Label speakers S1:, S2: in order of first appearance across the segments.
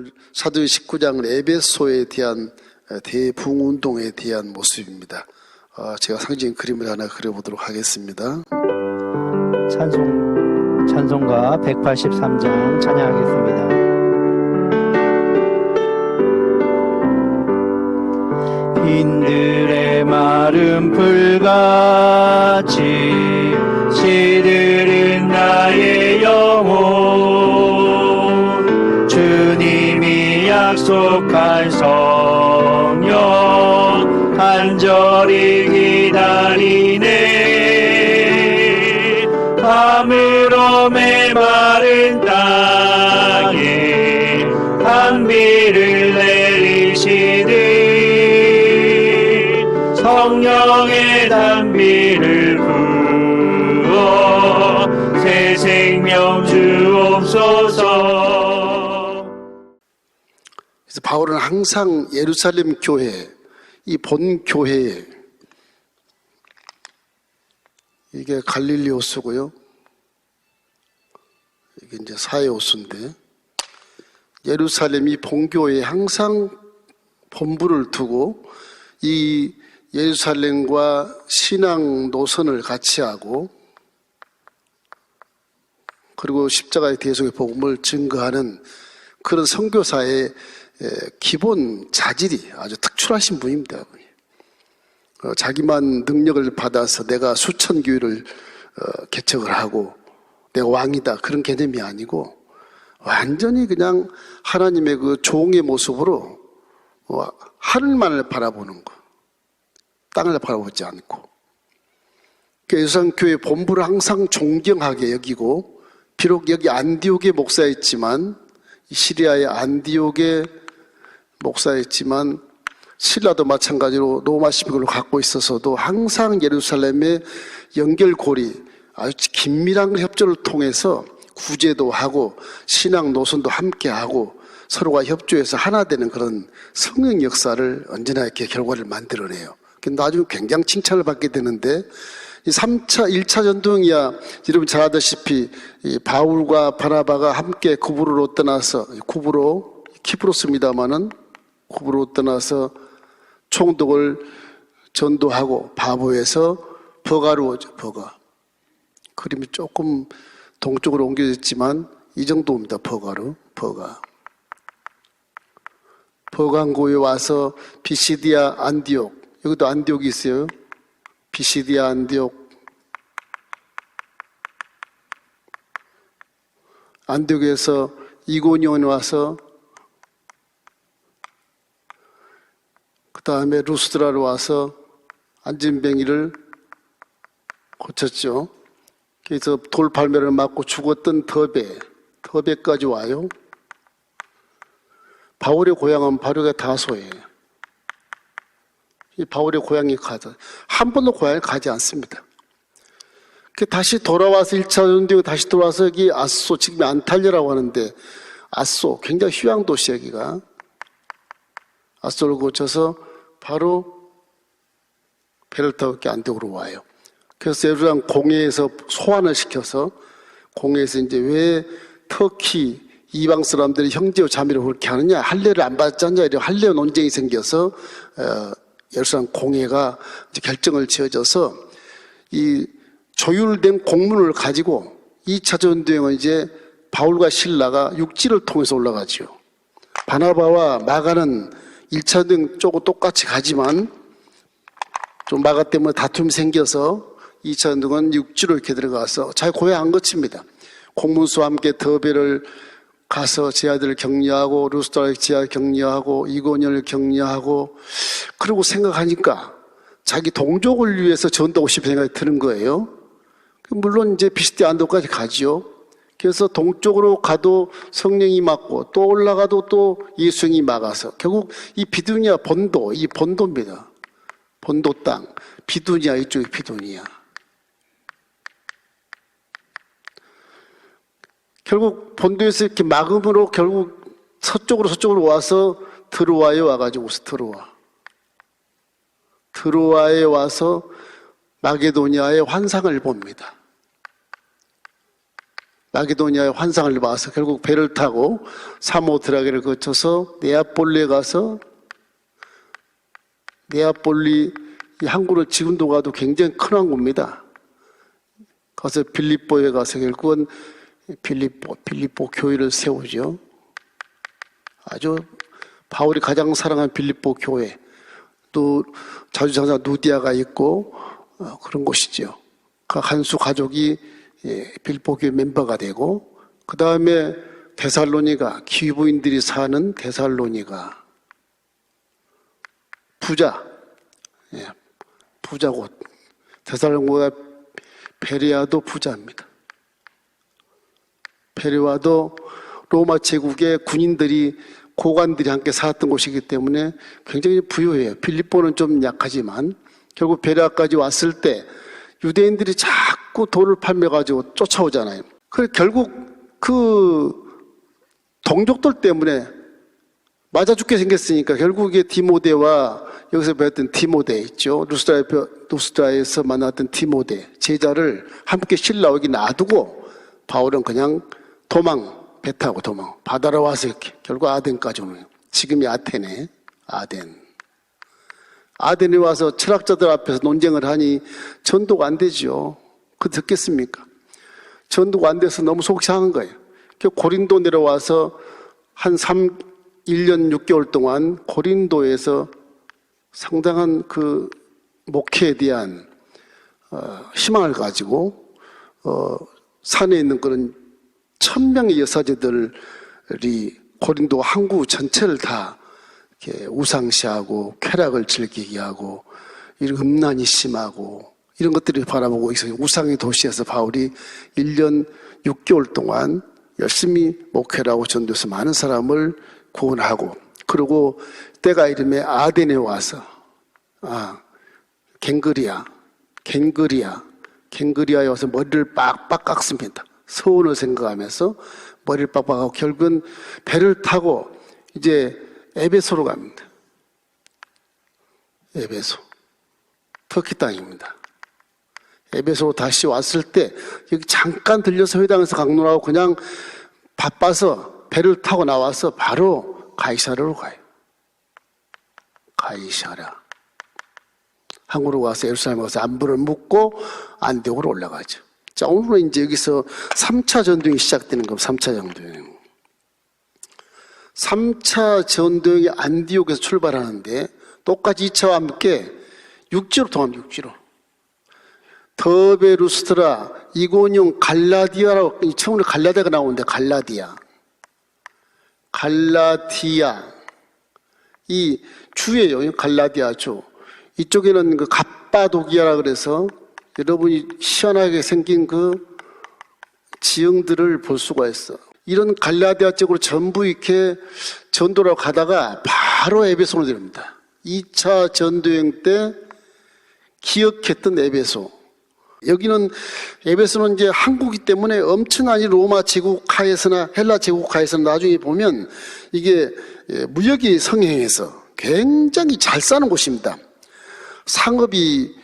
S1: 오늘 사도행 19장 에베소에 대한 대붕운동에 대한 모습입니다. 제가 상징 그림을 하나 그려보도록 하겠습니다.
S2: 찬송가 183장 찬양하겠습니다. 빈들의 마른 풀같이 시들은 나의 영혼, 주님이 약속한 성령 간절히 기다리네. 밤으로 메마른 땅에 단비를 내리시듯 성령의 단비를 부어 새 생명 주옵소서.
S1: 그래서 바울은 항상 예루살렘 교회, 이 본 교회에, 이게 갈릴리 호수고요, 이게 이제 사해 호수인데, 예루살렘이 본교회에 항상 본부를 두고 이 예루살렘과 신앙 노선을 같이 하고, 그리고 십자가의 대속의 복음을 증거하는 그런 선교사의 기본 자질이 아주 특출하신 분입니다. 자기만 능력을 받아서 내가 수천 교회를 개척을 하고 내가 왕이다, 그런 개념이 아니고 완전히 그냥 하나님의 그 종의 모습으로 하늘만을 바라보는 거, 땅을 바라보지 않고, 예루살렘 교회 본부를 항상 존경하게 여기고, 비록 여기 안디옥의 목사였지만, 시리아의 안디옥의 목사였지만, 신라도 마찬가지로 로마 시민권을 갖고 있어서도 항상 예루살렘의 연결고리, 아주 긴밀한 협조를 통해서 구제도 하고 신앙 노선도 함께 하고 서로가 협조해서 하나 되는 그런 성령 역사를 언제나 이렇게 결과를 만들어내요. 나중에 굉장히 칭찬을 받게 되는데, 이 1차 전도행이야, 여러분 잘 아다시피 이 바울과 바나바가 함께 구브로로 떠나서, 키프로스입니다마는 구브로로 떠나서 총독을 전도하고 바보에서 버가로 오죠. 버가. 그림이 조금 동쪽으로 옮겨졌지만 이 정도입니다. 버가로. 버간고에 와서 비시디아 안디옥, 여기도 안디옥이 있어요. 비시디아 안디옥. 안디옥에서 이고니온에 와서 그 다음에 루스드라로 와서 안진뱅이를 고쳤죠. 그래서 돌팔매를 맞고 죽었던 더베까지 와요. 바울의 고향은 바로가 다소예요. 이 바울의 고향이 한 번도 고향에 가지 않습니다. 다시 돌아와서 1차 전도에 다시 돌아와서 여기 아소, 지금 안탈리아라고 하는데, 아소 굉장히 휴양 도시, 여기가 아소를 거쳐서 바로 배를 타고 안디옥으로 와요. 그래서 예루살렘 공회에서 소환을 시켜서, 공회에서 이제 왜 터키 이방 사람들이 형제와 자매를 그렇게 하느냐, 할례를 안 받았잖냐, 이런 할례 논쟁이 생겨서 예루살렘 공회가 이제 결정을 지어져서 이 조율된 공문을 가지고 2차 전도행은 이제 바울과 실라가 육지를 통해서 올라가죠. 바나바와 마가는 1차 전도행 쪽으로 똑같이 가지만 좀 마가 때문에 다툼이 생겨서 2차 전도행은 육지로 이렇게 들어가서 자기 고향 안 거칩니다. 공문수와 함께 더베를 가서 제 아들을 격려하고 루스드라의 제 아들을 격려하고 이고니온을 격려하고, 그리고 생각하니까 자기 동족을 위해서 전도하고 싶은 생각이 드는 거예요. 물론 이제 비시디아 안디옥까지 가지요. 그래서 동쪽으로 가도 성령이 막고 또 올라가도 또 예수님이 막아서 결국 이 비두니아 본도, 이 본도입니다. 본도 땅, 비두니아, 이쪽이 비두니아. 결국 본도에서 이렇게 막음으로 결국 서쪽으로 와서 드로아에 와가지고, 드로아에 와서 마게도니아의 환상을 봅니다. 마게도니아의 환상을 봐서 결국 배를 타고 사모드라게를 거쳐서 네아폴리에 가서 네아폴리 이 항구를 지금도 가도 굉장히 큰 항구입니다. 가서 빌립보에 가서 결국은 빌립보 교회를 세우죠. 아주 바울이 가장 사랑한 빌립보 교회, 또 자주장사 누디아가 있고 그런 곳이죠. 그 한수 가족이 빌립보 교회 멤버가 되고, 그 다음에 데살로니가, 기부인들이 사는 데살로니가 부자고, 데살로니가 베레아도 부자입니다. 베레아도 로마 제국의 군인들이, 고관들이 함께 살았던 곳이기 때문에 굉장히 부유해요. 빌립보는 좀 약하지만 결국 베레아까지 왔을 때 유대인들이 자꾸 돌을 팔며가지고 쫓아오잖아요. 그래서 결국 그 동족들 때문에 맞아 죽게 생겼으니까 결국에 디모데와, 여기서 배웠던 디모데 있죠. 루스드라에서 만났던 디모데 제자를 함께 실라 여기 놔두고 바울은 그냥 배 타고 바다로 와서 이렇게 결국 아덴까지 오는 거예요. 지금이 아테네, 아덴에 와서 철학자들 앞에서 논쟁을 하니 전도가 안 되죠. 그 듣겠습니까? 전도가 안 돼서 너무 속이 상한 거예요. 고린도 내려와서 한 1년 6개월 동안 고린도에서 상당한 그 목회에 대한 희망을 가지고 산에 있는 그런 1000명의 여사제들이 고린도 항구 전체를 다 이렇게 우상시하고 쾌락을 즐기게 하고, 이런 음란이 심하고 이런 것들을 바라보고 있어요. 우상의 도시에서 바울이 1년 6개월 동안 열심히 목회를 하고 전도해서 많은 사람을 구원하고, 그리고 때가 이름에 아덴에 와서 갱그리아에 와서 머리를 빡빡 깎습니다. 서운을 생각하면서 머리를 빡빡하고 결국은 배를 타고 이제 에베소로 갑니다. 에베소, 터키 땅입니다. 에베소로 다시 왔을 때 여기 잠깐 들려서 회당에서 강론하고 그냥 바빠서 배를 타고 나와서 바로 가이사랴로 가요. 가이사랴. 한국으로 가서 예루살렘에 가서 안부를 묻고 안디옥으로 올라가죠. 자, 오늘은 이제 여기서 3차 전도행이 시작되는 겁니다. 3차 전도행. 3차 전도행이 안디옥에서 출발하는데 똑같이 2차와 함께 육지로 통합니다. 육지로. 더베, 루스트라, 이고니온, 갈라디아라고, 처음으로 갈라디아가 나오는데 갈라디아. 이 주예요. 갈라디아 주. 이쪽에는 그 갑바도기아라 그래서 여러분이 희한하게 생긴 그 지형들을 볼 수가 있어. 이런 갈라디아 쪽으로 전부 이렇게 전도로 가다가 바로 에베소로 내립니다. 2차 전도행 때 기억했던 에베소. 여기는 에베소는 이제 항구이기 때문에 엄청나게 로마 제국 하에서나 헬라 제국 하에서나 나중에 보면 이게 무역이 성행해서 굉장히 잘 사는 곳입니다. 상업이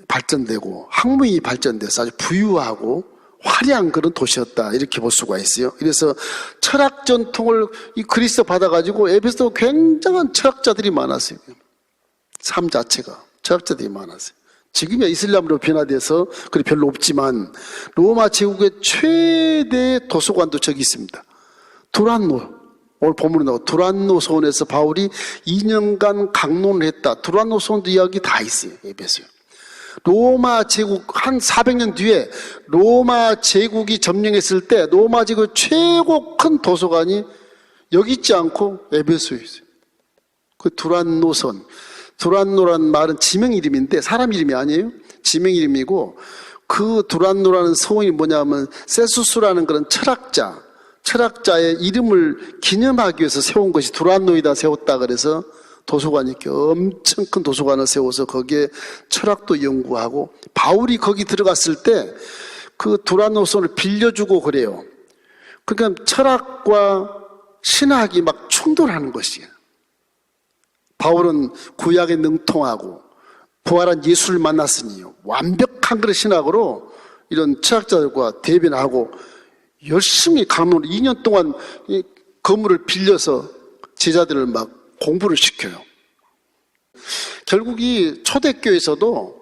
S1: 발전되고 항무이 발전돼서 아주 부유하고 화려한 그런 도시였다, 이렇게 볼 수가 있어요. 그래서 철학 전통을 이 그리스도 받아가지고 에베소도 굉장한 철학자들이 많았어요. 삶 자체가 철학자들이 많았어요. 지금이야 이슬람으로 변화돼서 그리 별로 없지만 로마 제국의 최대 도서관도 저기 있습니다. 두란노, 오늘 본문에 나오고 두란노 소원에서 바울이 2년간 강론을 했다. 두란노 소원도 이야기 다 있어요. 에베소에. 로마 제국 한 400년 뒤에 로마 제국이 점령했을 때 로마 제국 최고 큰 도서관이 여기 있지 않고 에베소에 있어요. 그 두란노선. 두란노라는 말은 지명 이름인데 사람 이름이 아니에요. 지명 이름이고, 그 두란노라는 소원이 뭐냐면 세수스라는 그런 철학자의 이름을 기념하기 위해서 세운 것이 두란노에다 세웠다. 그래서 도서관이 이렇게 엄청 큰 도서관을 세워서 거기에 철학도 연구하고, 바울이 거기 들어갔을 때 그 두란노선을 빌려주고 그래요. 그러니까 철학과 신학이 막 충돌하는 것이에요. 바울은 구약에 능통하고 부활한 예수를 만났으니 완벽한 그런 신학으로 이런 철학자들과 대변하고 열심히 강론 2년 동안 이 건물을 빌려서 제자들을 막 공부를 시켜요. 결국 이 초대교회에서도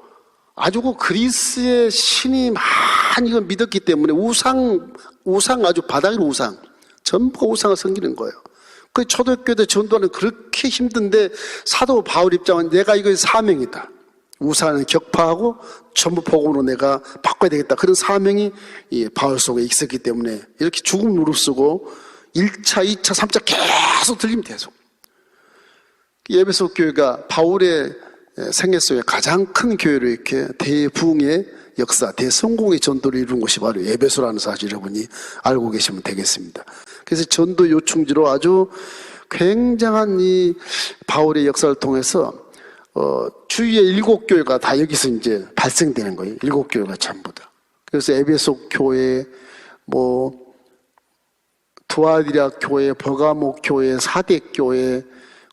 S1: 아주 그 그리스의 신이 많이 이걸 믿었기 때문에 우상 아주 바닥의 우상, 전부가 우상을 섬기는 거예요. 그 초대교회 전도하는 그렇게 힘든데 사도 바울 입장은 내가 이거 사명이다. 우상을 격파하고 전부 복음으로 내가 바꿔야 되겠다. 그런 사명이 이 바울 속에 있었기 때문에 이렇게 죽음 무릅쓰고 1차, 2차, 3차 계속 들리면 계속. 에베소 교회가 바울의 생애 속에 가장 큰 교회로 이렇게 대부흥의 역사, 대성공의 전도를 이룬 곳이 바로 에베소라는 사실 여러분이 알고 계시면 되겠습니다. 그래서 전도 요충지로 아주 굉장한 이 바울의 역사를 통해서 주위의 7교회가 다 여기서 이제 발생되는 거예요. 7교회가 전부 다. 그래서 에베소 교회, 두아디라 교회, 버가모 교회, 사대 교회,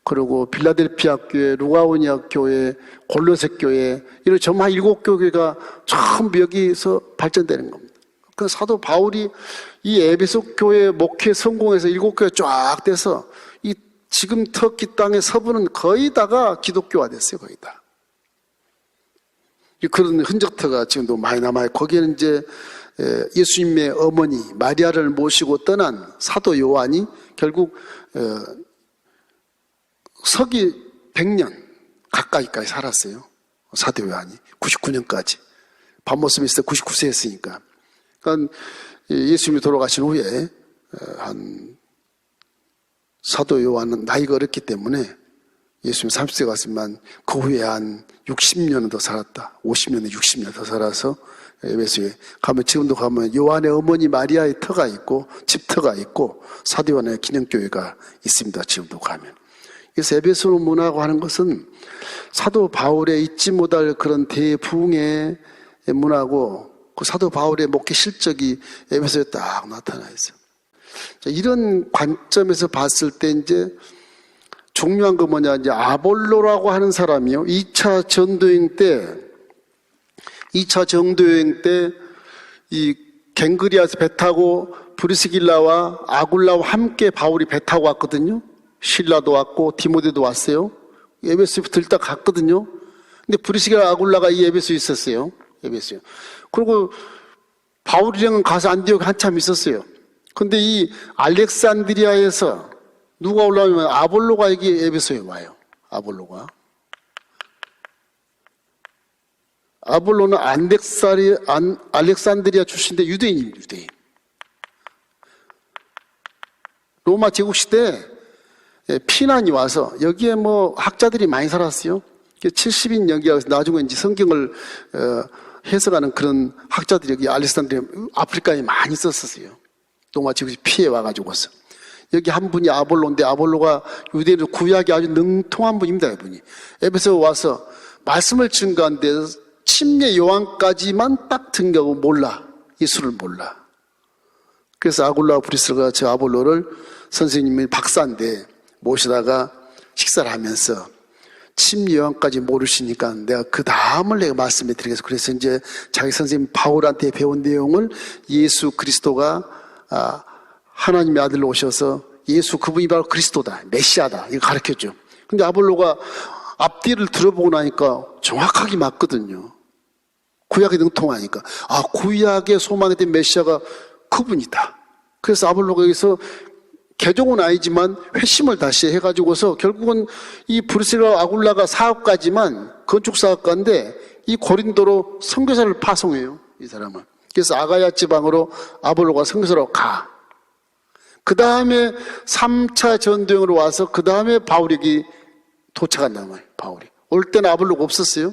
S1: 그리고 빌라델피아 교회, 루가오니아 교회, 골로새 교회, 이런 전부 한 7교회가 전부 여기서 발전되는 겁니다. 그 사도 바울이 이 에베소 교회 목회 성공해서 7교회 쫙 돼서 이 지금 터키 땅의 서부는 거의 다가 기독교화 됐어요, 거의 다. 그런 흔적터가 지금도 많이 남아요. 거기에는 이제 예수님의 어머니 마리아를 모시고 떠난 사도 요한이 결국 서기 100년 가까이까지 살았어요. 사도 요한이 99년까지 밤모습에 있을 때 99세 했으니까. 그러니까 예수님이 돌아가신 후에 한 사도 요한은 나이가 어렸기 때문에 예수님 30세 갔지만 그 후에 한 60년은 더 살았다. 50년에 60년 더 살아서 에베소에 가면 지금도 가면 요한의 어머니 마리아의 터가 있고 집터가 있고 사도 요한의 기념교회가 있습니다. 지금도 가면. 그래서 에베소 문화라고 하는 것은 사도 바울의 잊지 못할 그런 대부흥의 문화고 그 사도 바울의 목회 실적이 에베소에 딱 나타나 있어요. 자, 이런 관점에서 봤을 때 이제 중요한 거 뭐냐, 이제 아볼로라고 하는 사람이요. 2차 전도여행 때 이 갱그리아에서 배 타고 브리스길라와 아굴라와 함께 바울이 배 타고 왔거든요. 실라도 왔고 디모데도 왔어요. 에베소부터 일단 갔거든요. 근데 브리스길라 아굴라가 이 에베소에 있었어요. 에베소에. 그리고 바울이랑은 가서 안디옥 한참 있었어요. 근데 이 알렉산드리아에서 누가 올라오면 아볼로가 여기 에베소에 와요. 아볼로는 알렉산드리아 출신인데 유대인입니다. 유대인. 로마 제국 시대 피난이 와서 여기에 학자들이 많이 살았어요. 70인 여기가 나중에 이제 성경을 해석하는 그런 학자들이 여기 알렉산드리아 아프리카에 많이 있었어요. 로마 제국이 피해 와가지고서. 여기 한 분이 아볼로인데 아볼로가 유대인으로 구약이 아주 능통한 분입니다. 이분이. 에베소 와서 말씀을 증거하는데 침례 요한까지만 딱 등교하고 몰라. 예수를 몰라. 그래서 아굴라와 브리스가 저 아볼로를 선생님이 박사인데 모시다가 식사를 하면서 침례 요한까지 모르시니까 내가 그 다음을 내가 말씀해 드리겠어. 그래서 이제 자기 선생님 바울한테 배운 내용을 예수 그리스도가 하나님의 아들로 오셔서 예수 그분이 바로 그리스도다, 메시아다 이거 가르쳤죠. 근데 아볼로가 앞뒤를 들어보고 나니까 정확하게 맞거든요. 구약이 능통하니까 구약의 소망했던 메시아가 그분이다. 그래서 아볼로가 여기서 개종은 아니지만 회심을 다시 해가지고서 결국은 이 브리스라 아굴라가 사업가지만 건축사업가인데 이 고린도로 선교사를 파송해요. 이 사람은. 그래서 아가야 지방으로 아볼로가 선교사로 가. 그 다음에 3차 전도여행으로 와서 그 다음에 바울이 도착한단 말이에요. 바울이. 올 때는 아볼로가 없었어요.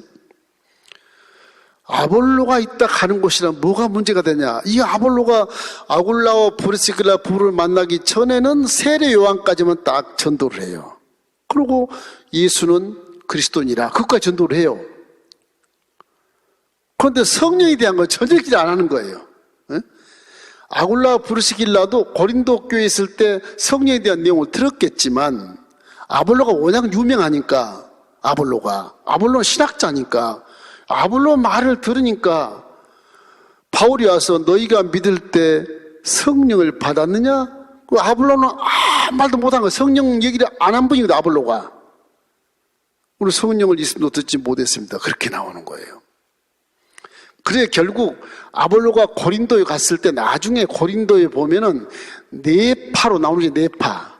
S1: 아볼로가 있다 가는 곳이란 뭐가 문제가 되냐. 이 아볼로가 아굴라와 브리스길라 부부를 만나기 전에는 세례 요한까지만 딱 전도를 해요. 그리고 예수는 그리스도니라 그것까지 전도를 해요. 그런데 성령에 대한 건 전혀 얘기 안 하는 거예요. 아굴라 브리스길라도 고린도 교회에 있을 때 성령에 대한 내용을 들었겠지만 아볼로가 워낙 유명하니까 아볼로는 신학자니까 아볼로 말을 들으니까 바울이 와서 너희가 믿을 때 성령을 받았느냐? 그 아볼로는 아무 말도 못한 거예요. 성령 얘기를 안 한 분이거든, 아볼로가. 우리 성령을 있음도 듣지 못했습니다. 그렇게 나오는 거예요. 그래 결국 아볼로가 고린도에 갔을 때 나중에 고린도에 보면은 네파로 나오는 게 네파.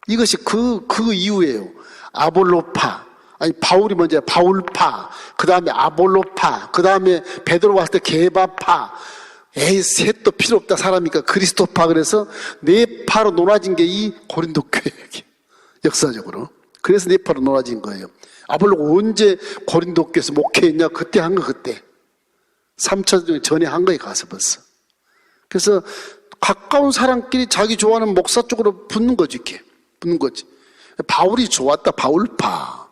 S1: 이것이 그 이유예요. 아볼로파. 아니 바울이 먼저 바울파. 그 다음에 아볼로파. 그 다음에 베드로 왔을 때 게바파. 에이 셋도 필요 없다 사람이니까 그리스도파. 그래서 네파로 놀아진 게 이 고린도 교회예요. 역사적으로. 그래서 네파로 놀아진 거예요. 아볼로가 언제 고린도 교회에서 목회했냐? 그때 한 거 그때. 3차 전에 한 거에 가서 벌써. 그래서 가까운 사람끼리 자기 좋아하는 목사 쪽으로 붙는 거지, 이렇게. 붙는 거지. 바울이 좋았다, 바울파.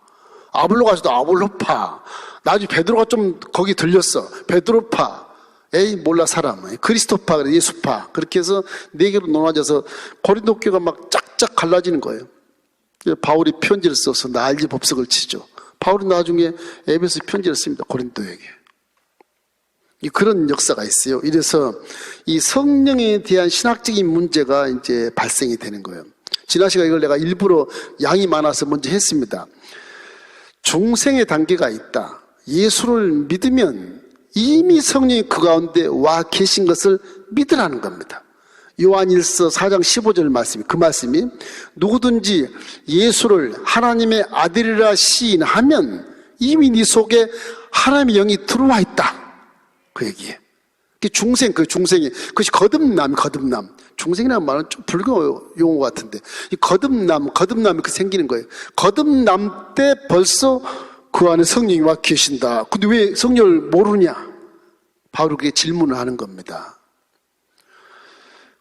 S1: 아볼로가 있어도 아볼로파. 나중에 베드로가 좀 거기 들렸어. 베드로파. 에이, 몰라, 사람. 그리스도파, 그래, 예수파. 그렇게 해서 네 개로 나눠져서 고린도 교회가 막 짝짝 갈라지는 거예요. 바울이 편지를 써서 난리 법석을 치죠. 바울이 나중에 에베소 편지를 씁니다, 고린도에게. 그런 역사가 있어요. 이래서 이 성령에 대한 신학적인 문제가 이제 발생이 되는 거예요. 지난 시간에 이걸 내가 일부러 양이 많아서 먼저 했습니다. 중생의 단계가 있다. 예수를 믿으면 이미 성령이 그 가운데 와 계신 것을 믿으라는 겁니다. 요한일서 4장 15절 말씀이 그 말씀이 누구든지 예수를 하나님의 아들이라 시인하면 이미 네 속에 하나님의 영이 들어와 있다. 그 얘기에. 중생, 그 중생이. 그것이 거듭남. 중생이라는 말은 좀 불교 용어 같은데. 이 거듭남이 그 생기는 거예요. 거듭남 때 벌써 그 안에 성령이 와 계신다. 근데 왜 성령을 모르냐? 바로 그게 질문을 하는 겁니다.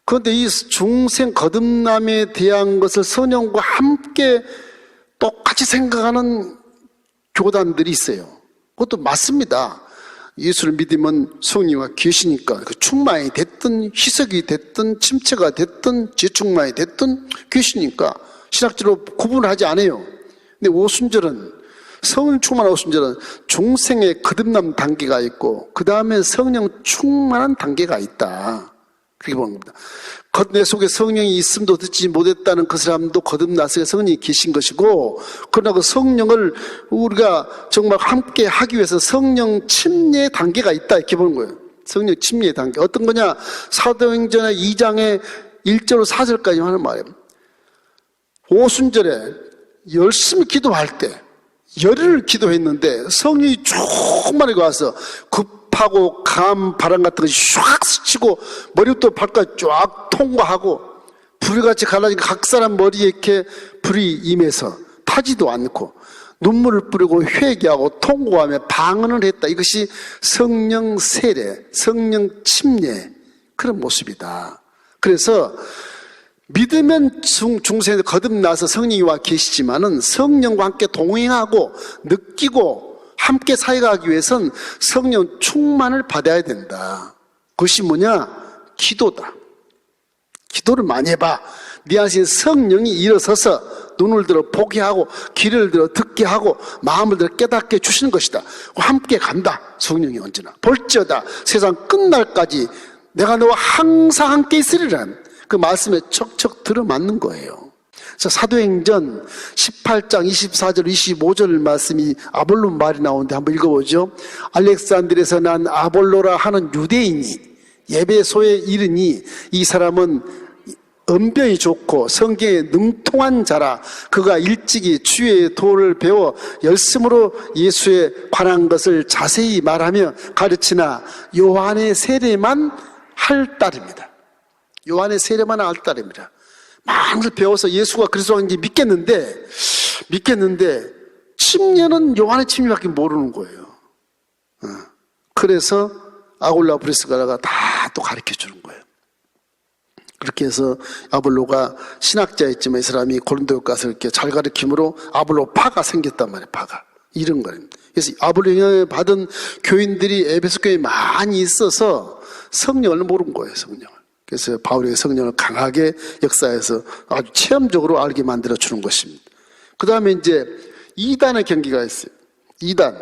S1: 그런데 이 중생 거듭남에 대한 것을 성령과 함께 똑같이 생각하는 교단들이 있어요. 그것도 맞습니다. 예수를 믿으면 성령이 계시니까 그 충만이 됐든 희석이 됐든 침체가 됐든 재충만이 됐든 계시니까 신학적으로 구분을 하지 않아요. 근데 오순절은 성령 충만한 오순절은 중생의 거듭남 단계가 있고 그 다음에 성령 충만한 단계가 있다. 그렇게 보는 겁니다. 내 속에 성령이 있음도 듣지 못했다는 그 사람도 거듭나서 성령이 계신 것이고, 그러나 그 성령을 우리가 정말 함께 하기 위해서 성령 침례의 단계가 있다. 이렇게 보는 거예요. 성령 침례의 단계. 어떤 거냐? 사도행전의 2장의 1절로 4절까지 하는 말이에요. 오순절에 열심히 기도할 때, 열흘 기도했는데 성령이 충만히 와서 급하고 강한 바람 같은 것이 샥 스치고 머리부터 발까지 쫙 통과하고 불같이 갈라진 각 사람 머리에 이렇게 불이 임해서 타지도 않고 눈물을 뿌리고 회개하고 통고하며 방언을 했다. 이것이 성령 세례, 성령 침례 그런 모습이다. 그래서 믿으면 중생에서 거듭나서 성령이 와 계시지만은 성령과 함께 동행하고 느끼고 함께 사역하기 위해서는 성령 충만을 받아야 된다. 그것이 뭐냐? 기도다. 기도를 많이 해봐. 네 안에 성령이 일어서서 눈을 들어 보게 하고 귀를 들어 듣게 하고 마음을 들어 깨닫게 주시는 것이다. 함께 간다. 성령이 언제나. 볼지어다 세상 끝날까지 내가 너와 항상 함께 있으리란 그 말씀에 척척 들어맞는 거예요. 그래서 사도행전 18장 24절 25절 말씀이 아볼로 말이 나오는데 한번 읽어보죠. 알렉산드리아에서 난 아볼로라 하는 유대인이 예배소에 이르니 이 사람은 언변이 좋고 성경에 능통한 자라. 그가 일찍이 주의 도를 배워 열심으로 예수에 관한 것을 자세히 말하며 가르치나 요한의 세례만 할 딸입니다. 요한의 세례만 할 딸입니다. 많은 걸 배워서 예수가 그리스도인지 믿겠는데 침례는 요한의 침례밖에 모르는 거예요. 그래서 아골라 브리스가라가 다 또 가르쳐 주는 거예요. 그렇게 해서 아볼로가 신학자였지만 이 사람이 고린도에 가서 이렇게 잘 가르침으로 아볼로파가 생겼단 말이에요. 파가 이런 거예요. 그래서 아볼로 영향을 받은 교인들이 에베소 교회에 많이 있어서 성령을 모르는 거예요. 성령을. 그래서 바울의 성령을 강하게 역사에서 아주 체험적으로 알게 만들어 주는 것입니다. 그 다음에 이제 2단의 경기가 있어요. 2단.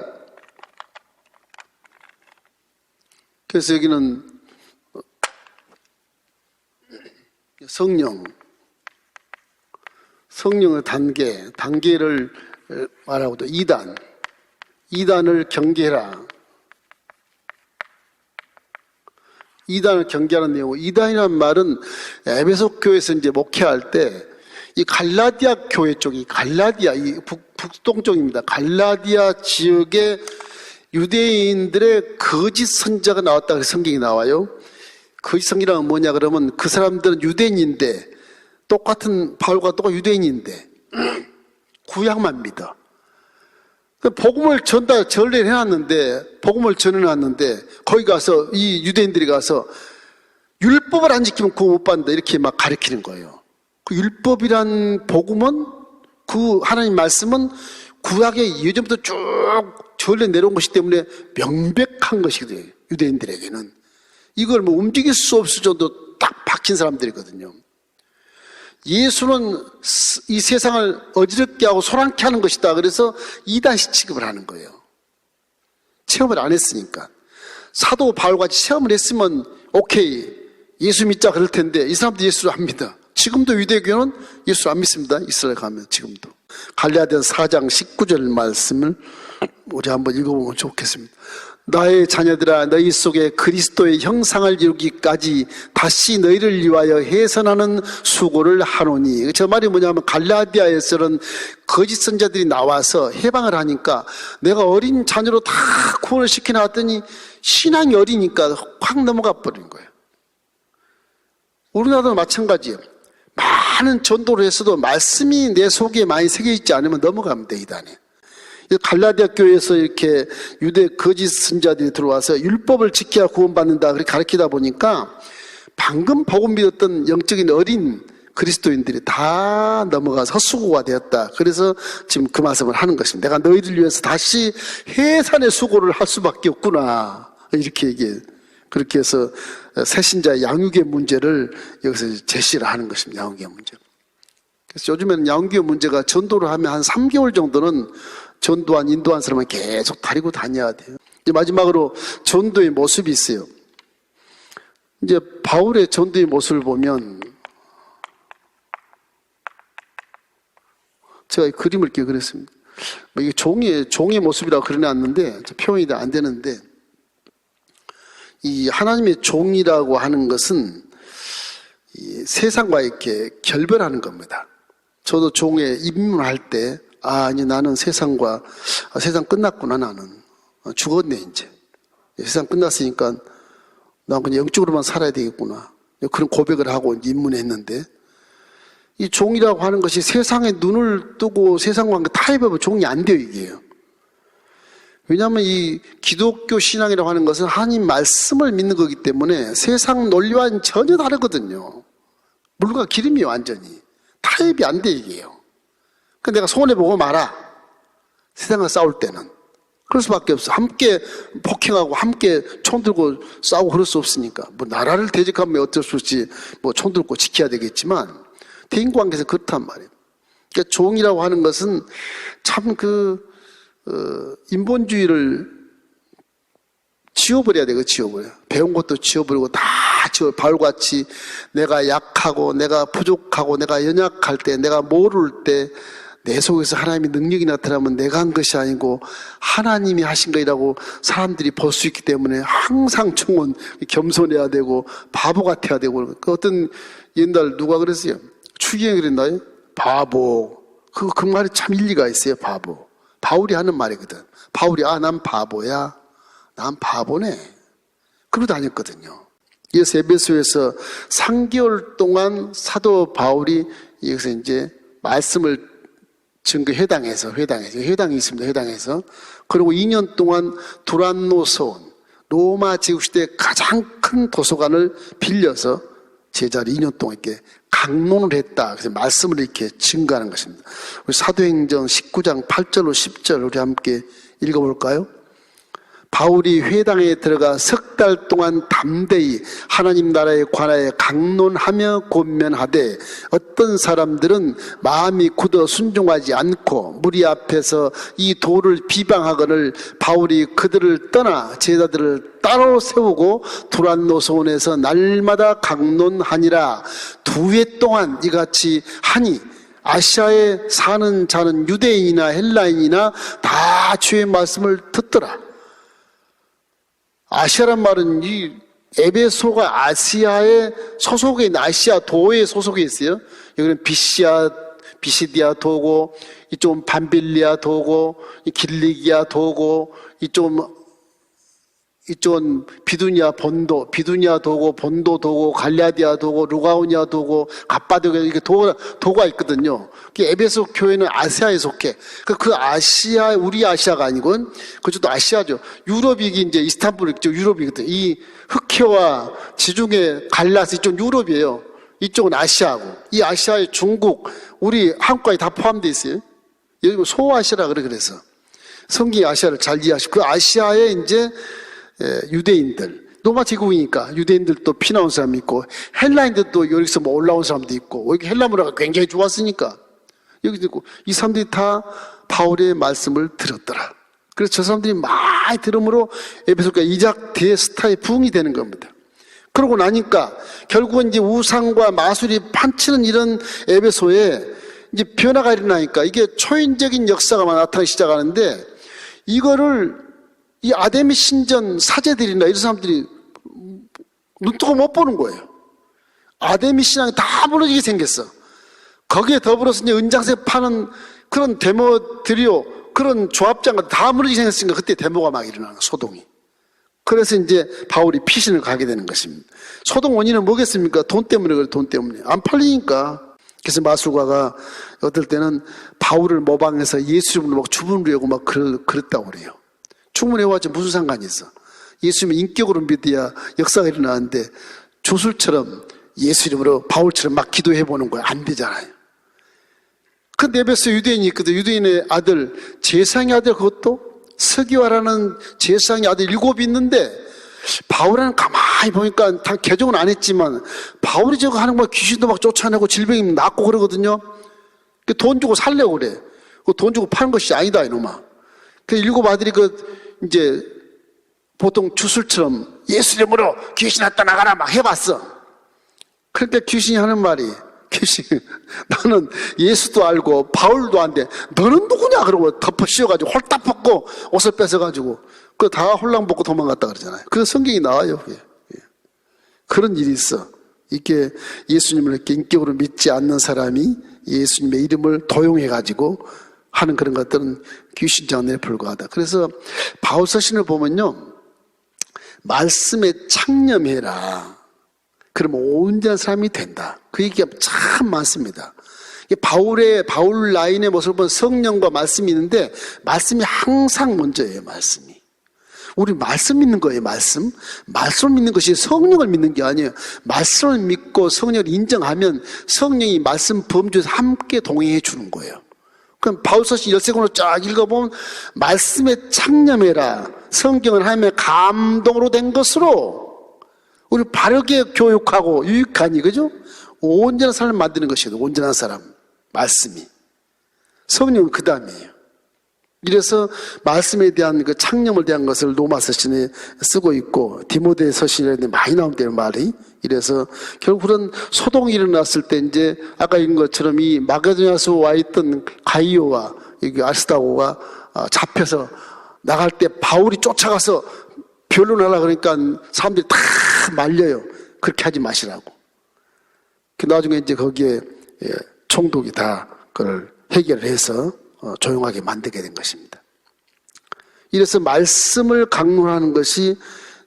S1: 그래서 여기는 성령의 단계를 말하고도 2단을 경계해라. 2단을 경계하는 내용. 2단이라는 말은 에베소 교회에서 이제 목회할 때 이 갈라디아 교회 쪽이 이 북동쪽입니다. 갈라디아 지역의 유대인들의 거짓 선자가 나왔다 그래서 성경이 나와요. 거짓 선지자가 뭐냐 그러면 그 사람들은 유대인인데 똑같은 바울과 똑같은 유대인인데 구약만 믿어. 복음을 전례를 해놨는데 복음을 전해놨는데 거기 가서 이 유대인들이 가서 율법을 안 지키면 구원 못 받는다 이렇게 막 가르치는 거예요. 그 율법이란 복음은 그 하나님 말씀은 구약의 예전부터 쭉 전례 내려온 것이기 때문에 명백한 것이거든요. 유대인들에게는 이걸 뭐 움직일 수 없을 정도 딱 박힌 사람들이거든요. 예수는 이 세상을 어지럽게 하고 소란케 하는 것이다. 그래서 2단식 취급을 하는 거예요. 체험을 안 했으니까. 사도 바울같이 체험을 했으면 오케이 예수 믿자 그럴 텐데 이 사람도 예수를 안 믿어. 지금도 유대교는 예수를 안 믿습니다. 이스라엘 가면 지금도. 갈라디아서 4장 19절 말씀을 우리 한번 읽어보면 좋겠습니다. 나의 자녀들아 너희 속에 그리스도의 형상을 이루기까지 다시 너희를 위하여 해선하는 수고를 하노니. 저 말이 뭐냐면 갈라디아에서는 거짓 선자들이 나와서 해방을 하니까 내가 어린 자녀로 다 구원을 시켜놨더니 신앙이 어리니까 확 넘어가 버린 거예요. 우리나라도 마찬가지예요. 많은 전도를 했어도 말씀이 내 속에 많이 새겨있지 않으면 넘어갑니다. 이 단에. 갈라디아 교회에서 이렇게 유대 거짓 선자들이 들어와서 율법을 지켜야 구원받는다 그렇게 가르치다 보니까 방금 복음 믿었던 영적인 어린 그리스도인들이 다 넘어가서 헛수고가 되었다. 그래서 지금 그 말씀을 하는 것입니다. 내가 너희를 위해서 다시 해산의 수고를 할 수밖에 없구나 이렇게 얘기해요. 그렇게 해서 새신자의 양육의 문제를 여기서 제시를 하는 것입니다. 양육의 문제. 그래서 요즘에는 양육의 문제가 전도를 하면 한 3개월 정도는 전도한 인도한 사람은 계속 다리고 다녀야 돼요. 이제 마지막으로 전도의 모습이 있어요. 이제 바울의 전도의 모습을 보면 제가 그림을 이렇게 그렸습니다. 이게 종의 모습이라고 그려놨는데 표현이 안 되는데 이 하나님의 종이라고 하는 것은 이 세상과 이렇게 결별하는 겁니다. 저도 종에 입문할 때 아니 나는 세상 끝났구나 나는 죽었네 이제 세상 끝났으니까 난 그냥 영적으로만 살아야 되겠구나 그런 고백을 하고 입문했는데 이 종이라고 하는 것이 세상에 눈을 뜨고 세상과 타협하면 종이 안 돼요 이게요. 왜냐하면 이 기독교 신앙이라고 하는 것은 하나님 말씀을 믿는 거기 때문에 세상 논리와는 전혀 다르거든요. 물과 기름이 완전히 타협이 안 돼 이게요. 그러니까 내가 손해보고 말아. 세상과 싸울 때는. 그럴 수밖에 없어. 함께 폭행하고 함께 총 들고 싸우고 그럴 수 없으니까. 뭐 나라를 대적하면 어쩔 수 없이 뭐 총 들고 지켜야 되겠지만 대인관계에서 그렇단 말이에요. 그러니까 종이라고 하는 것은 참 인본주의를 지워버려야 돼요. 지워버려. 배운 것도 지워버리고 다 바울같이 내가 약하고 내가 부족하고 내가 연약할 때 내가 모를 때 내 속에서 하나님의 능력이 나타나면 내가 한 것이 아니고 하나님이 하신 것이라고 사람들이 볼 수 있기 때문에 항상 종은 겸손해야 되고 바보 같아야 되고 어떤 옛날 누가 그랬어요? 추기경이 그랬나요? 바보. 그 말이 참 일리가 있어요. 바보. 바울이 하는 말이거든. 바울이 난 바보야. 난 바보네. 그러고 다녔거든요. 이어서 에베소에서 3개월 동안 사도 바울이 여기서 이제 말씀을 증거 회당이 있습니다. 회당에서. 그리고 2년 동안 두란노서원, 로마 제국시대 가장 큰 도서관을 빌려서 제자를 2년 동안 이렇게 강론을 했다. 그래서 말씀을 이렇게 증거하는 것입니다. 우리 사도행전 19장 8절로 10절 우리 함께 읽어볼까요? 바울이 회당에 들어가 석 달 동안 담대히 하나님 나라에 관하여 강론하며 권면하되 어떤 사람들은 마음이 굳어 순종하지 않고 무리 앞에서 이 도를 비방하거늘 바울이 그들을 떠나 제자들을 따로 세우고 두란노소원에서 날마다 강론하니라. 2회 동안 이같이 하니 아시아에 사는 자는 유대인이나 헬라인이나 다 주의 말씀을 듣더라. 아시아란 말은 이 에베소가 아시아의 소속에 있는 아시아 도에 소속에 있어요. 여기는 비시디아 도고, 이쪽은 밤빌리아 도고, 길리기아 도고, 이쪽은 비두니아 도고, 본도 도고, 갈라디아 도고, 루가오니아 도고, 갑바도고 이렇게 도가 있거든요. 에베소 교회는 아시아에 속해. 그 아시아, 우리 아시아가 아니고, 그쪽도 아시아죠. 유럽이 이제 이스탄불 이쪽 유럽이거든. 이 흑해와 지중해 갈라스 이쪽 유럽이에요. 이쪽은 아시아고, 이 아시아의 중국, 우리 한국까지 다 포함되어 있어요. 여기 소아시아라 그래서. 성경이 아시아를 잘 이해하시고, 그 아시아에 이제 유대인들, 로마 제국이니까 유대인들도 피나온 사람이 있고 헬라인들도 여기서 뭐 올라온 사람도 있고 여기 헬라 문화가 굉장히 좋았으니까 여기도 있고 이 사람들이 다 바울의 말씀을 들었더라. 그래서 저 사람들이 많이 들음으로 에베소가 이작 대스타의 부흥이 되는 겁니다. 그러고 나니까 결국은 이제 우상과 마술이 판치는 이런 에베소에 이제 변화가 일어나니까 이게 초인적인 역사가 나타나기 시작하는데 이거를 이 아데미 신전 사제들이나 이런 사람들이 눈뜨고 못 보는 거예요. 아데미 신앙이 다 무너지게 생겼어. 거기에 더불어서 이제 은장색 파는 그런 데모들이요, 그런 조합장과 다 무너지게 생겼으니까 그때 데모가 막 일어나는 소동이. 그래서 이제 바울이 피신을 가게 되는 것입니다. 소동 원인은 뭐겠습니까? 돈 때문에 그래, 돈 때문에. 안 팔리니까. 그래서 마술가가 어떨 때는 바울을 모방해서 예수 이름으로 막 주문하려고 막 그랬다고 그래요. 주문해왔지 무슨 상관이 있어. 예수님은 인격으로 믿어야 역사가 일어나는데 조술처럼 예수 이름으로 바울처럼 막 기도해보는 거야. 안 되잖아요. 근데 에베소 유대인이 있거든. 유대인의 아들, 제사장의 아들, 그것도 서기와라는 제사장의 아들 7이 있는데 바울은 가만히 보니까 다 개종은 안 했지만 바울이 저거 하는 거 귀신도 막 쫓아내고 질병이 낫고 그러거든요. 돈 주고 살려고 그래. 돈 주고 파는 것이 아니다 이놈아. 그 7 아들이 이제 보통 주술처럼 예수 이름으로 귀신 왔다 나가라 막 해봤어. 그러니까 귀신이 하는 말이, 나는 예수도 알고 바울도 안 돼. 너는 누구냐? 그러고 덮어 씌워가지고 홀딱 벗고 옷을 뺏어가지고 그 다 홀랑 벗고 도망갔다 그러잖아요. 그 성경이 나와요. 그런 일이 있어. 이게 예수님을 이렇게 인격으로 믿지 않는 사람이 예수님의 이름을 도용해가지고 하는 그런 것들은 귀신장난에 불과하다. 그래서 바울 서신을 보면요, 말씀에 창념해라. 그러면 온전한 사람이 된다. 그 얘기가 참 많습니다. 바울 라인의 모습을 보면 성령과 말씀이 있는데 말씀이 항상 먼저예요. 말씀이. 우리 말씀 믿는 거예요. 말씀을 믿는 것이 성령을 믿는 게 아니에요. 말씀을 믿고 성령을 인정하면 성령이 말씀 범주에서 함께 동행해 주는 거예요. 그럼 바울서신 13권을 쫙 읽어보면 말씀에 창념해라. 성경은 하나님의 감동으로 된 것으로 우리 바르게 교육하고 유익하니, 그죠? 온전한 사람을 만드는 것이거든요. 온전한 사람. 말씀이. 성령은 그 다음이에요. 이래서 말씀에 대한 그 창념을 대한 것을 로마 서신에 쓰고 있고 디모데 서신에 많이 나온다는 말이. 이래서 결국은 소동이 일어났을 때 이제 아까 읽은 것처럼 이 마게도냐서 와 있던 가이오와 여기 아리스타고가 잡혀서 나갈 때 바울이 쫓아가서 변론하려고 그러니까 사람들이 다 말려요. 그렇게 하지 마시라고. 나중에 이제 거기에 총독이 다 그걸 해결해서 조용하게 만들게 된 것입니다. 이래서 말씀을 강론하는 것이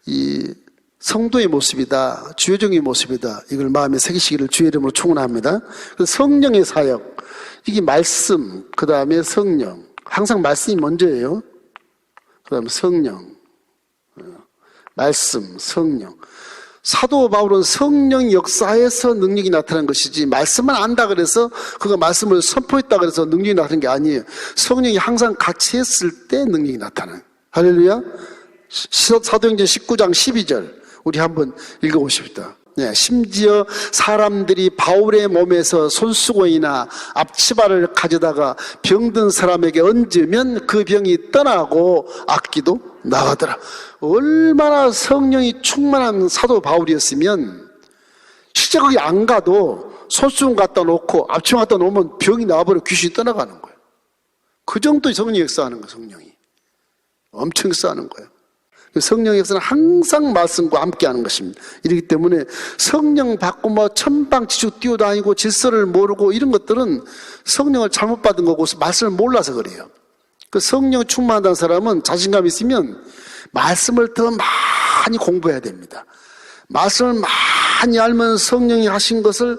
S1: 이 성도의 모습이다. 주여정의 모습이다. 이걸 마음에 새기시기를 주의 이름으로 축원합니다. 성령의 사역, 이게 말씀, 그 다음에 성령. 항상 말씀이 먼저예요. 그 다음에 성령, 말씀, 성령. 사도 바울은 성령 역사에서 능력이 나타난 것이지 말씀만 안다 그래서 그거 말씀을 선포했다 그래서 능력이 나타난 게 아니에요. 성령이 항상 같이 했을 때 능력이 나타나요. 할렐루야. 사도행전 19장 12절 우리 한번 읽어보십시다. 네, 심지어 사람들이 바울의 몸에서 손수건이나 앞치마를 가져다가 병든 사람에게 얹으면 그 병이 떠나고 악기도 나가더라. 얼마나 성령이 충만한 사도 바울이었으면 실제 거기 안 가도 손수건 갖다 놓고 앞치마 갖다 놓으면 병이 나와버려 귀신이 떠나가는 거예요. 그 정도의 성령이 역사하는 거예요. 성령이 엄청 역사하는 거예요. 성령의 역사는 항상 말씀과 함께 하는 것입니다. 이렇기 때문에 성령 받고 뭐 천방지축 뛰어다니고 질서를 모르고 이런 것들은 성령을 잘못 받은 거고 말씀을 몰라서 그래요. 그 성령 충만하다는 사람은 자신감 있으면 말씀을 더 많이 공부해야 됩니다. 말씀을 많이 알면 성령이 하신 것을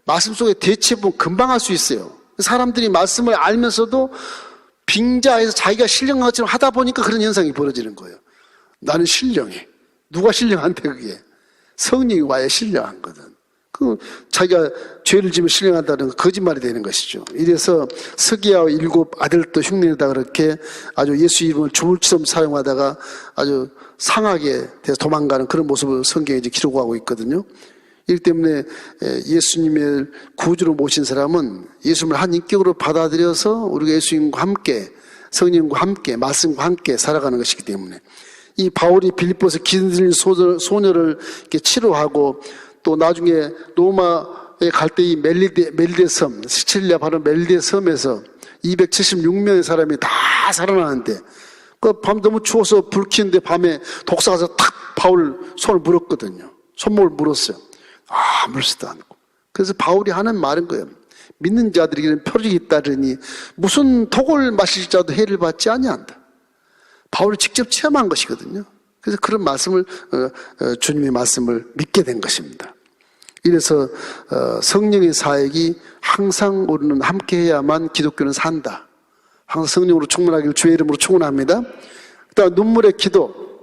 S1: 말씀 속에 대체해보면 금방 할 수 있어요. 사람들이 말씀을 알면서도 빙자해서 자기가 신령한 것처럼 하다 보니까 그런 현상이 벌어지는 거예요. 나는 신령해. 누가 신령한데 그게? 성령이 와야 신령한 거든. 그 자기가 죄를 지면 신령한다는 거 거짓말이 되는 것이죠. 이래서 스기야와 7 아들도 흉내내다 그렇게 아주 예수 이름을 조물처럼 사용하다가 아주 상하게 돼서 도망가는 그런 모습을 성경에 이제 기록하고 있거든요. 이렇기 때문에 예수님을 구주로 모신 사람은 예수님을 한 인격으로 받아들여서 우리가 예수님과 함께 성령과 함께 말씀과 함께 살아가는 것이기 때문에 이 바울이 빌립보에서 기들린 소녀를 이렇게 치료하고 또 나중에 로마에 갈 때 이 멜리데 섬, 시칠리아 바로 멜리데 섬에서 276명의 사람이 다 살아나는데 그 밤 너무 추워서 불 켜는데 밤에 독사 가서 탁 바울 손을 물었거든요. 손목을 물었어요. 아무렇지도 않고. 그래서 바울이 하는 말인 거예요. 믿는 자들에게는 표적이 따르니 무슨 독을 마실 자도 해를 받지 아니한다. 바울이 직접 체험한 것이거든요. 그래서 그런 말씀을 주님의 말씀을 믿게 된 것입니다. 이래서 성령의 사역이 항상 우리는 함께해야만 기독교는 산다. 항상 성령으로 충만하기를 주의 이름으로 축원합니다. 그다음 눈물의 기도.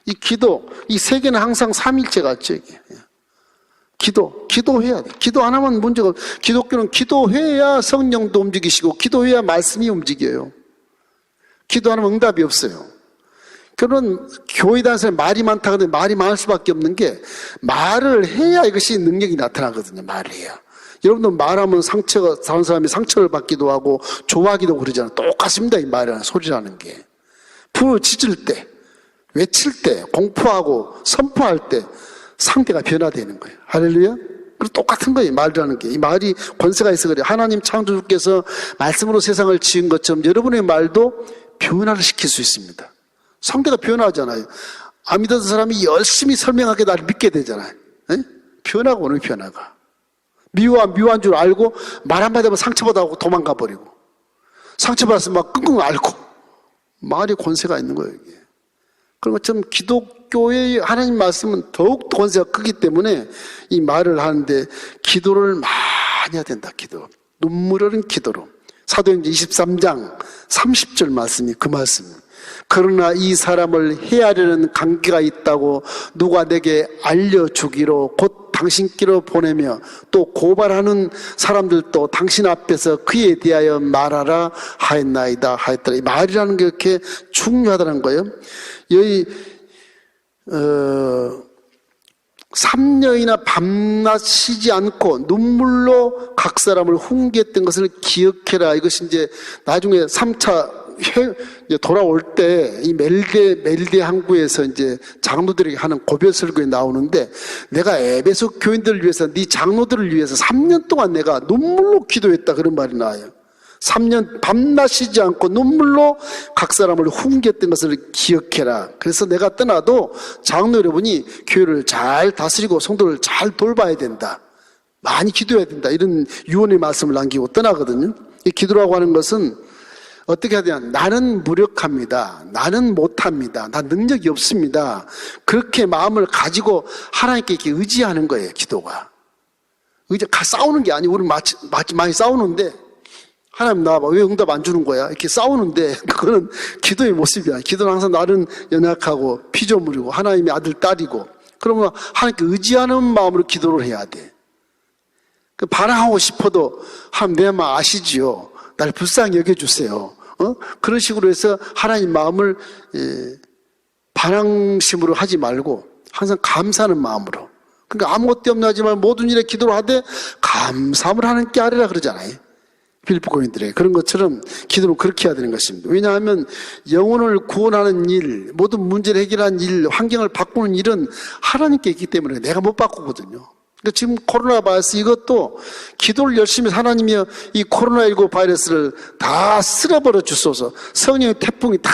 S1: 이 기도, 이 세계는 항상 삼일체 같죠. 이게. 기도해야 돼. 기도 안 하면 문제가 없어. 기독교는 기도해야 성령도 움직이시고 기도해야 말씀이 움직여요. 기도 안 하면 응답이 없어요. 그런 교회 다니는 사람이 말이 많다 그러는데 말이 많을 수밖에 없는 게 말을 해야 이것이 능력이 나타나거든요. 말을 해야. 여러분들 말하면 다른 사람이 상처를 받기도 하고 좋아하기도 그러잖아요. 똑같습니다. 이 말이라는 소리라는 게. 부르짖을 때, 외칠 때, 공포하고 선포할 때 상태가 변화되는 거예요. 할렐루야? 그리고 똑같은 거예요. 말이라는 게. 이 말이 권세가 있어 그래요. 하나님 창조주께서 말씀으로 세상을 지은 것처럼 여러분의 말도 변화를 시킬 수 있습니다. 상대가 변화하잖아요. 안 믿었던 사람이 열심히 설명하게 나를 믿게 되잖아요. 에? 변화가 오는 변화가. 미워한 줄 알고 말 한마디 하면 상처받아고 도망가 버리고 상처받았으면 막 끙끙 앓고 말이 권세가 있는 거예요. 이게. 그런 것처럼 기독교의 하나님 말씀은 더욱 권세가 크기 때문에 이 말을 하는데 기도를 많이 해야 된다. 기도. 눈물 흘린 기도로. 사도행전 23장 30절 말씀이 그 말씀이에요. 그러나 이 사람을 해하려는 관계가 있다고 누가 내게 알려주기로 곧 당신께로 보내며 또 고발하는 사람들도 당신 앞에서 그에 대하여 말하라 하였나이다 하였더라. 이 말이라는 게 이렇게 중요하다는 거예요. 여기 3년이나 밤낮 쉬지 않고 눈물로 각 사람을 훈계했던 것을 기억해라. 이것이 이제 나중에 3차 돌아올 때 이 멜데 항구에서 이제 장로들에게 하는 고별 설교에 나오는데 내가 에베소 교인들을 위해서 네 장로들을 위해서 3년 동안 내가 눈물로 기도했다 그런 말이 나와요. 3년 밤낮 쉬지 않고 눈물로 각 사람을 훈계했던 것을 기억해라. 그래서 내가 떠나도 장로 여러분이 교회를 잘 다스리고 성도를 잘 돌봐야 된다. 많이 기도해야 된다. 이런 유언의 말씀을 남기고 떠나거든요. 이 기도라고 하는 것은 어떻게 해야 되냐. 나는 무력합니다. 나는 못합니다. 나 능력이 없습니다. 그렇게 마음을 가지고 하나님께 이렇게 의지하는 거예요. 기도가. 싸우는 게 아니고 우리 많이 싸우는데 하나님 나와봐. 왜 응답 안 주는 거야? 이렇게 싸우는데 그거는 기도의 모습이야. 기도는 항상 나는 연약하고 피조물이고 하나님의 아들, 딸이고 그러면 하나님께 의지하는 마음으로 기도를 해야 돼. 반항하고 싶어도 하나님 내 마음 아시지요. 날 불쌍히 여겨주세요. 그런 식으로 해서 하나님 마음을 반항심으로 하지 말고 항상 감사하는 마음으로. 그러니까 아무것도 없나 하지만 모든 일에 기도를 하되 감사함을 하나님께 아뢰라 그러잖아요. 빌립보 교인들에게. 그런 것처럼 기도를 그렇게 해야 되는 것입니다. 왜냐하면 영혼을 구원하는 일, 모든 문제를 해결하는 일, 환경을 바꾸는 일은 하나님께 있기 때문에 내가 못 바꾸거든요. 그러니까 지금 코로나 바이러스 이것도 기도를 열심히 해서 하나님이 이 코로나19 바이러스를 다 쓸어버려 주소서. 성령의 태풍이 다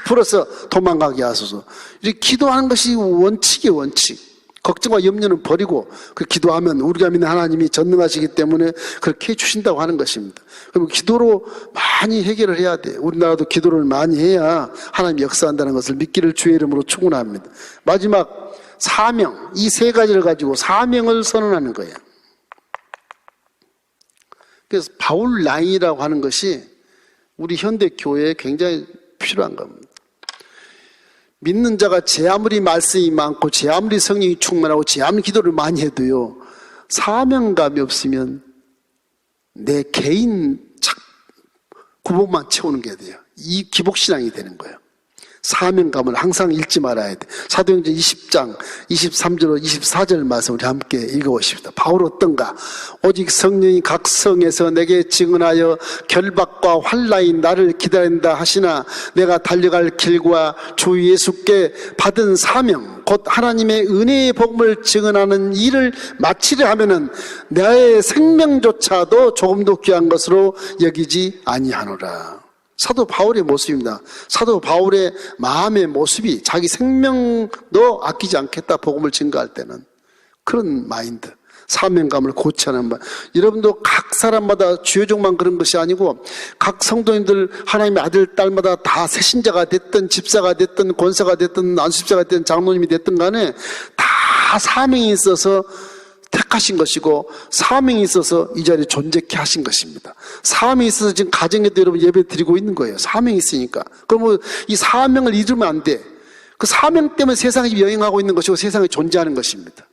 S1: 불어서 도망가게 하소서. 이렇게 기도하는 것이 원칙이에요, 원칙. 걱정과 염려는 버리고 그 기도하면 우리가 믿는 하나님이 전능하시기 때문에 그렇게 해주신다고 하는 것입니다. 그럼 기도로 많이 해결을 해야 돼요. 우리나라도 기도를 많이 해야 하나님이 역사한다는 것을 믿기를 주의 이름으로 축원합니다. 마지막 사명, 이 세 가지를 가지고 사명을 선언하는 거예요. 그래서 바울 라인이라고 하는 것이 우리 현대 교회에 굉장히 필요한 겁니다. 믿는 자가 제 아무리 말씀이 많고 제 아무리 성령이 충만하고 제 아무리 기도를 많이 해도요, 사명감이 없으면 내 개인 구멍만 채우는 게 돼요. 이 기복신앙이 되는 거예요. 사명감을 항상 잃지 말아야 돼. 사도행전 20장 23절로 24절 말씀 우리 함께 읽어보십시다. 바울 어떤가? 오직 성령이 각 성에서 내게 증언하여 결박과 환난이 나를 기다린다 하시나 내가 달려갈 길과 주 예수께 받은 사명 곧 하나님의 은혜의 복음을 증언하는 일을 마치려 하면은 나의 생명조차도 조금도 귀한 것으로 여기지 아니하노라. 사도 바울의 모습입니다. 사도 바울의 마음의 모습이 자기 생명도 아끼지 않겠다, 복음을 증거할 때는. 그런 마인드, 사명감을 고치하는 말. 여러분도 각 사람마다 주요종만 그런 것이 아니고 각 성도님들 하나님의 아들, 딸마다 다 새신자가 됐든 집사가 됐든 권사가 됐든 안수집사가 됐든 장로님이 됐든 간에 다 사명이 있어서 택하신 것이고 사명이 있어서 이 자리에 존재케 하신 것입니다. 사명이 있어서 지금 가정에도 여러분 예배 드리고 있는 거예요. 사명이 있으니까. 그럼 이 사명을 잃으면 안 돼. 그 사명 때문에 세상이 여행하고 있는 것이고 세상에 존재하는 것입니다.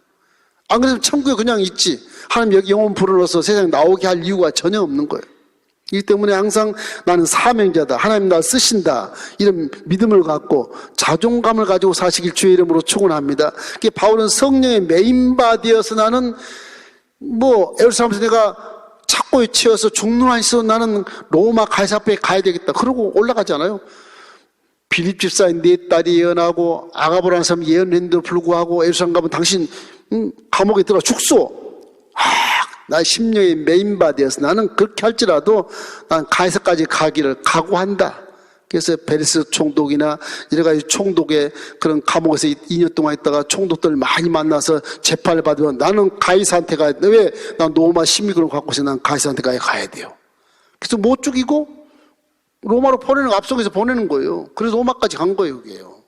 S1: 안 그래도 천국에 그냥 있지. 하나님 여기 영혼 불어넣어서 세상에 나오게 할 이유가 전혀 없는 거예요. 이 때문에 항상 나는 사명자다. 하나님 나 쓰신다. 이런 믿음을 갖고 자존감을 가지고 사시길 주의 이름으로 축원합니다. 바울은 성령의 메인바디여서 나는 예루살렘에서 내가 착고에 치여서 죽는 한 있어 나는 로마 가이사랴에 가야 되겠다. 그러고 올라가잖아요. 빌립 집사인 네 딸이 예언하고 아가보라는 사람이 예언했는데도 불구하고 예루살렘 가면 당신 감옥에 들어가 죽소. 나의 심령의 메인바디여서 나는 그렇게 할지라도 난 가이사까지 가기를 각오한다. 그래서 베리스 총독이나 여러 가지 총독의 그런 감옥에서 2년 동안 있다가 총독들 많이 만나서 재판을 받으면 나는 가이사한테 가야 돼. 왜? 난 로마 시민권을 갖고 있어. 난 가이사한테 가야 돼요. 그래서 못 죽이고 로마로 보내는 앞속에서 보내는 거예요. 그래서 로마까지 간 거예요, 그게요.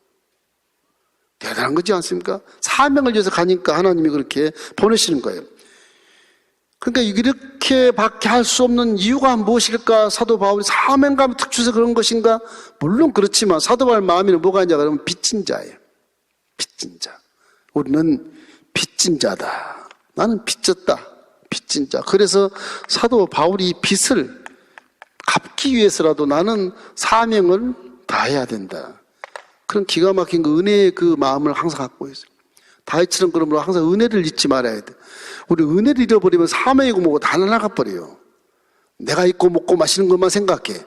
S1: 대단한 거지 않습니까? 사명을 위해서 가니까 하나님이 그렇게 보내시는 거예요. 그러니까 이렇게밖에 할 수 없는 이유가 무엇일까? 사도 바울이 사명감이 특출해서 그런 것인가? 물론 그렇지만 사도 바울 마음에는 뭐가 있냐 그러면 빚진 자예요. 빚진 자. 우리는 빚진 자다. 나는 빚졌다. 빚진 자. 그래서 사도 바울이 빚을 갚기 위해서라도 나는 사명을 다해야 된다. 그런 기가 막힌 그 은혜의 그 마음을 항상 갖고 있어요. 다윗처럼 그러므로 항상 은혜를 잊지 말아야 돼. 우리 은혜를 잃어버리면 사명이고 뭐고 다 날아가버려요. 내가 입고 먹고 마시는 것만 생각해.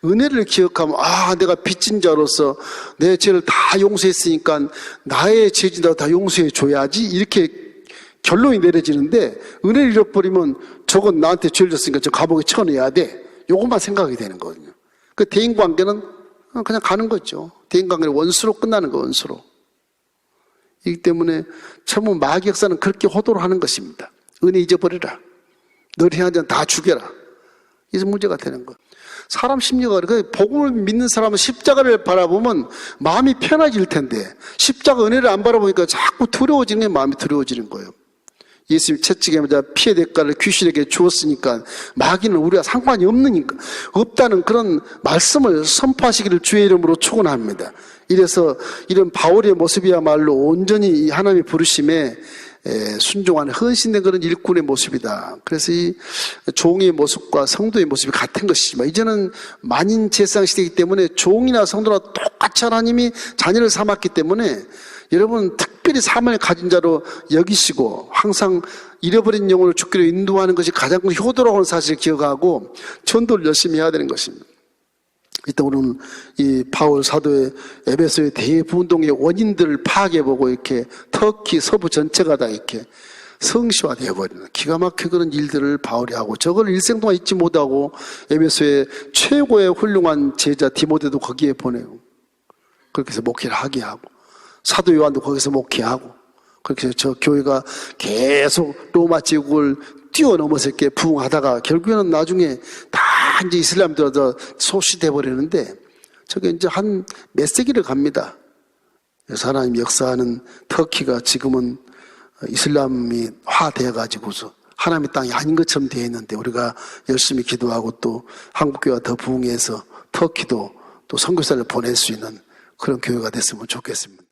S1: 은혜를 기억하면 내가 빚진 자로서 내 죄를 다 용서했으니까 나의 죄지도 다 용서해 줘야지 이렇게 결론이 내려지는데 은혜를 잃어버리면 저건 나한테 죄를 졌으니까 저 감옥에 쳐넣어야 돼. 요것만 생각이 되는 거거든요. 그 대인관계는 그냥 가는 거죠. 대인관계는 원수로 끝나는 거, 원수로. 이기 때문에 처음 마귀 역사는 그렇게 호도를 하는 것입니다. 은혜 잊어버려라. 너를 향한 자는 다 죽여라. 이게 문제가 되는 거. 사람 심리가 복음을 믿는 사람은 십자가를 바라보면 마음이 편해질 텐데 십자가 은혜를 안 바라보니까 자꾸 두려워지는 게 마음이 두려워지는 거예요. 예수님 채찍에마다 피의 대가를 귀신에게 주었으니까 마귀는 우리가 상관이 없다는 그런 말씀을 선포하시기를 주의 이름으로 축원합니다. 이래서 이런 바울의 모습이야말로 온전히 하나님의 부르심에 순종하는 헌신된 그런 일꾼의 모습이다. 그래서 이 종의 모습과 성도의 모습이 같은 것이지만 이제는 만인 제상 시대이기 때문에 종이나 성도나 똑같이 하나님이 자녀를 삼았기 때문에 여러분 특별히 사명을 가진 자로 여기시고 항상 잃어버린 영혼을 죽기로 인도하는 것이 가장 큰 효도라고 하는 사실을 기억하고 전도를 열심히 해야 되는 것입니다. 이때 우리는 이 바울 사도의 에베소의 대부운동의 원인들을 파악해보고 이렇게 터키 서부 전체가 다 이렇게 성시화되어 버리는 기가 막힌 그런 일들을 바울이 하고 저걸 일생 동안 잊지 못하고 에베소의 최고의 훌륭한 제자 디모데도 거기에 보내고 그렇게 해서 목회를 하게 하고 사도 요한도 거기서 목회하고 그렇게 해서 저 교회가 계속 로마 제국을 뛰어넘어서 이렇게 부흥하다가 결국에는 나중에 다 이제 이슬람 들어서 소시돼 버리는데 저게 이제 한 몇 세기를 갑니다. 그래서 하나님 역사하는 터키가 지금은 이슬람이 화되어 가지고서 하나님의 땅이 아닌 것처럼 되어 있는데 우리가 열심히 기도하고 또 한국교회가 더 부흥해서 터키도 또 선교사를 보낼 수 있는 그런 교회가 됐으면 좋겠습니다.